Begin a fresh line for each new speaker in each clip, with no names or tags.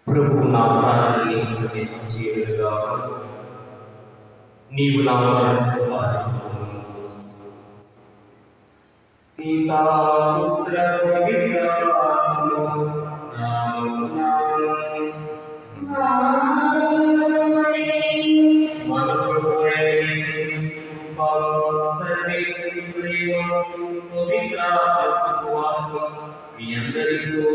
ప్రభు నా ప్రాణాన్ని సమీపించేయగా నీవు నా పితా పుత్ర పవిత్ర మీ అందరితో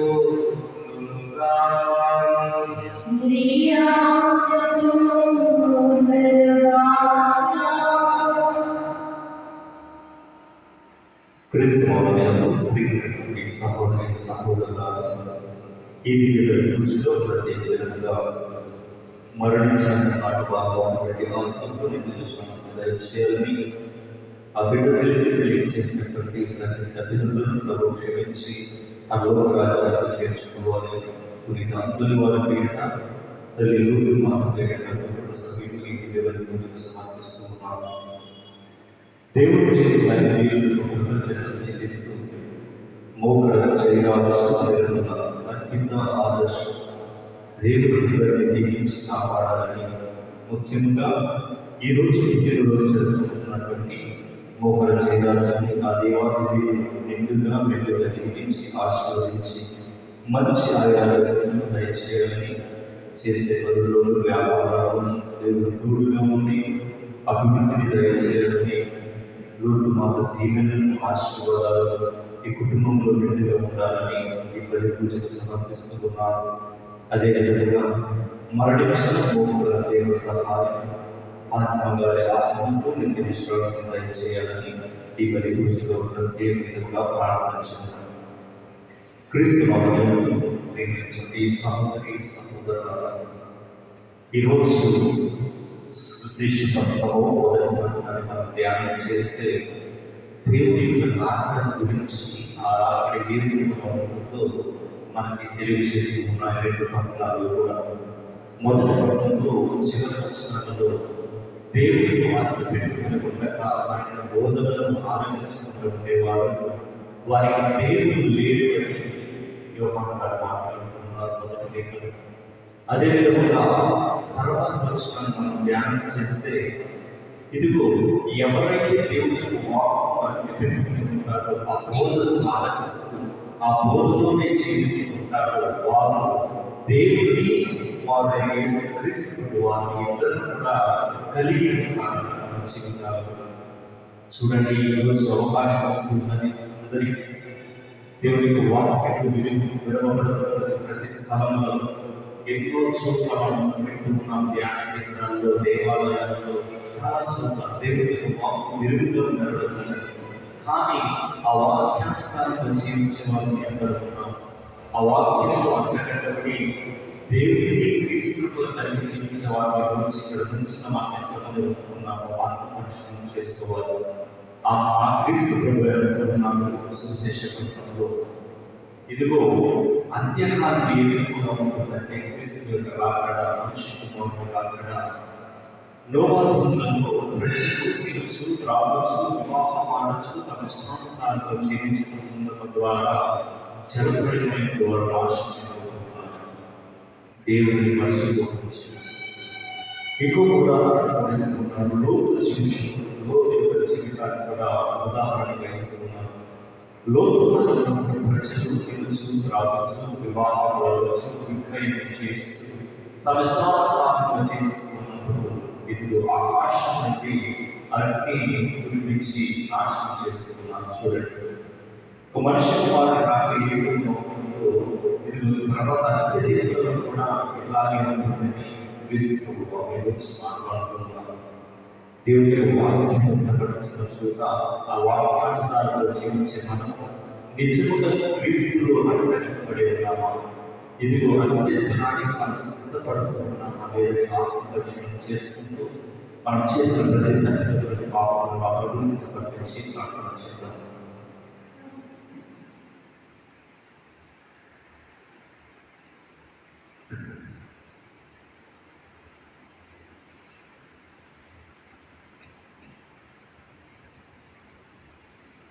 క్రీస్తుమైనటువంటి సహోదరి సహోదరులారా, ఇది పూజలో ప్రతి విధంగా మరణించిన నాటి భాగమైనటువంటి ఆత్మని తెలుసుకున్నట్టు దయచేయాలని ఆ బిడ్డ తెలియజేసినటువంటి ప్రతి తల్లిదండ్రులను ప్రభు క్షమించి ఆ లోక రాజ్యాలకు చేర్చుకోవాలి. కొన్ని అంతులు వారి పీడ తల్లి మాకు సమీపంలో దేవుని పూజలు సమర్పిస్తూ ఉన్నాము. దేవుడు చేసిన కృతజ్ఞతలు చెల్లిస్తూ మోకర చేయాల్సిన అద్భుత ఆదర్శం దేవుడు దీవించి కాపాడాలని, ముఖ్యంగా ఈరోజు రోజు జరుపుకుంటున్నటువంటి మోకర చేయాల్సిన ఆ దేవాది నిండుగా మెల్లుగా దీవించి ఆశీర్వదించి మంచి ఆయాలను దయచేయాలని, చేసే పనుల్లో వ్యాపారాలు దేవుడు తోడుగా ఉండి అభివృద్ధిని దయచేయాలని, లోటు మాకు దీవెనలను ఆశీర్వాదాలు ఈ కుటుంబంలో నిండుగా ఉండాలని ఈ పది పూజలు సమర్పిస్తున్నాను. అదేవిధంగా మరణించిన మోకుల దేవ సహాయం ఆత్మగా ఆత్మతో నిత్య విశ్వాసం దయచేయాలని ఈ పది పూజలో ప్రత్యేక విధంగా ప్రార్థించున్నాను. క్రీస్తు ప్రేమించండి సహోదరి సహోదరులారా, ఈరోజు శిష్యుత్వము మనం ధ్యానం చేస్తే దేవుని యొక్క రాకడ గురించి ఆ రాకడి వీరుతో మనకి తెలియజేస్తూ ఉన్నాయి. రెండు పట్టణాలు కూడా మొదటి పట్టణంలో చివరి వచనాలలో దేవుని వారిని పెట్టుకునకుండా ఆయన బోధనలను ఆనందించుకుంటూ ఉండేవారు. వారికి దేవుడు లేడు అని యోహాను గారు మాట్లాడుతున్నారు మొదటి లేఖలు. అదేవిధంగా తర్వాత వచనాన్ని మనం ధ్యానం చేస్తే, ఇదిగో ఎవరైతే దేవుడికి వాక్కు పెట్టుకుంటారో ఆ బోధను ఆనందిస్తూ ఆ బోధలోనే జీవిస్తుంటారో వారు దేవుని వారి క్రీస్తు వారిని ఇద్దరు కూడా కలిగి ఉంటారు తమ జీవితాలు. చూడండి, ఈరోజు అవకాశం వస్తుందని అందరికీ దేవుని వాక్యకు విడవబడుతున్న ప్రతి స్థలంలో ఎన్నో చోట్ల మనం వింటున్నాం. ధ్యాన కేంద్రాల్లో, దేవాలయాల్లో, చాలా చోట్ల దేవుని వాక్యం విరుగులో నడుపుతున్నారు. కానీ ఆ వాక్యానుసారంగా జీవించే వాళ్ళని ఎక్కడ ఉన్నాం? ఆ వాక్యంలో అక్కడబడి దేవుడిని క్రీస్తుతో కలిగి జీవించే వారి గురించి ఇక్కడ ఉంచిన మనం ఎంతమంది ఉన్నామో ఆత్మపరిశీలన చేసుకోవాలి. ఆ క్రీస్తు ప్రభువున్నాము. సువిశేషంలో ఇదిగో అంత్యకాలం ఏ విధంగా ఉంటుందంటే, క్రీస్తు యొక్క రాకడ, మనిషి కుమారుడు రాకడ, నోవాతులలో ప్రజలు తెలుసు, రావచ్చు, వివాహం ఆడచ్చు, తమ ఇష్టానుసారంగా జీవించుకుంటున్న ద్వారా జలప్రయమైన వారు ఆశిస్తున్నారు. దేవుని మర్చిపోవచ్చు. ఎక్కువ కూడా పరిస్థితున్నారు. లోతు యొక్క జీవితాన్ని కూడా ఉదాహరణగా ఇస్తున్నారు. లోతున్నప్పుడు ప్రజలు తెలుసు, రావచ్చు, వివాహం వాడవచ్చు, విక్రయం చేస్తూ తమ ఇష్టానుసారంగా చేస్తున్నప్పుడు ఇప్పుడు ఆకాశం నుండి అగ్ని కురిపించి నాశనం చేస్తున్నాను. చూడండి, ఒక మనిషి కుమారుడు రాక ఏ విధంగా ఉంటుందో ఇది తర్వాత అత్యధికంలో కూడా ఇలాగే ఉంటుందని క్రీస్తు మాట్లాడుతున్నాను. దేవుని వాక్యం ఉండబడుతున్న చోట ఆ వాక్యానుసారంలో జీవించే మనం నిజముగా క్రీస్తులో అనుకరింపబడే ఉన్నామా? ఇదిగో అత్యంతనానికి మనం సిద్ధపడుతున్నామా? లేదా ఆత్మదర్శనం చేసుకుంటూ మనం చేసిన ప్రతి తల్లిదండ్రుల పాపలను అభివృద్ధి సమర్పించి ప్రార్థన చేద్దాం.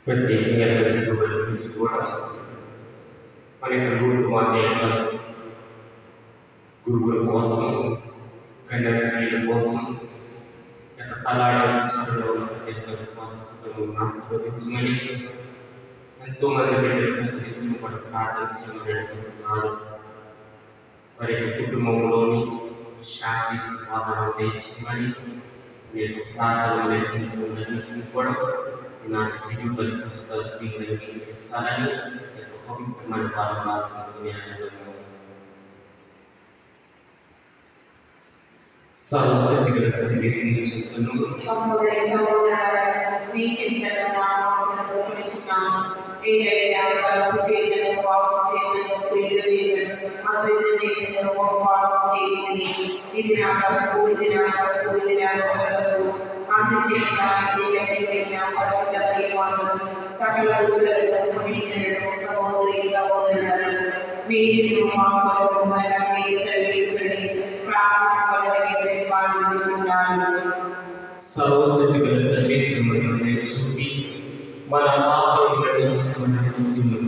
ప్రత్యేకంగా కూడా మన గురువుల కోసం, కన్యాస్త్రీల కోసం, తలాడలో విశ్వాసంతో ఆశీర్వదించమని ఎంతో మంది బిడ్డలు కూడా ప్రార్థించమని వారి కుటుంబంలోని శాంతి సమాధానం తెచ్చమని నేను ప్రార్థన కూడా ఈనాటి దిగుబడి పుస్తకాలు దీవించాలని పవిత్రమైన సర్వశక్తిగల సన్నివేశం చెప్తున్నాను.
సకల సహోదరి సహోదరులు మీరు మా కొరకు
సర్వశక్తిగల సర్వేశ్వరుని చూపి మన పాపములను క్షమించును.